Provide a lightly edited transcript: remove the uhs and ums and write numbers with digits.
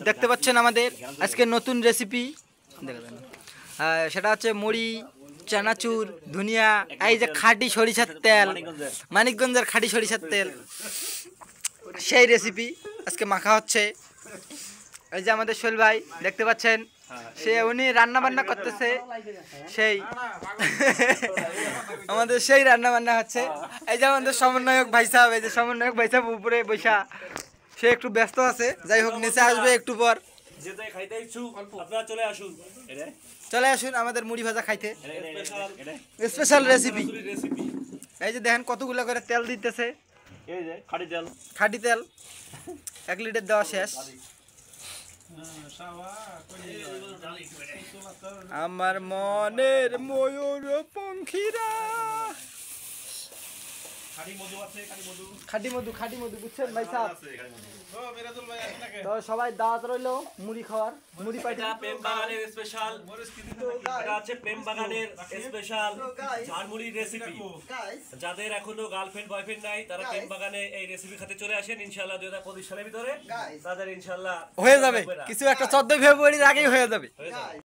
দেখতে পাচ্ছেন আমাদের আজকে নতুন রেসিপি, সেটা হচ্ছে মুড়ি, চানাচুর, ধনিয়া, এই যে খাঁটি সরিষার তেল, মানিকগঞ্জের খাঁটি সরিষার তেল, সেই রেসিপি আজকে মাখা হচ্ছে। এই যে আমাদের শৈল ভাই দেখতে পাচ্ছেন, উনি রান্না বান্না করতেছে, সেই আমাদের সেই রান্না বান্না হচ্ছে। এই যে আমাদের সমন্বয়ক ভাই সাহেব, এই যে সমন্বয়ক ভাই সাহেব উপরে বৈশা, সে একটু ব্যস্ত আছে, যাই হোক নিচে আসবে একটু পর। চলে আসুন আমাদের মুড়ি ভাজা খাইতে, স্পেশাল রেসিপি। এই যে দেখেন কতগুলো করে তেল দিতেছে, খাঁটি তেল 1 লিটার দেওয়া শেষ। আমার মনের ময়ূর পঙ্খিরা, খাঁটি মধু বুঝছেন ভাই সাহেব। তো সবাই দাওয়াত রইলো মুড়ি খাওয়ার, মুড়ি পাইটা প্রেম বাগানের স্পেশাল, এটা আছে প্রেম বাগানের স্পেশাল ঝালমুড়ি রেসিপি। যাদের এখনো গার্লফ্রেন্ড বয়ফ্রেন্ড নাই তারা প্রেম বাগানে এই রেসিপি খেতে চলে আসেন। ইনশাআল্লাহ 2025 সালের ভিতরে তাদের ইনশাআল্লাহ হয়ে যাবে, কিছু একটা 14 ফেব্রুয়ারির আগেই হয়ে যাবে।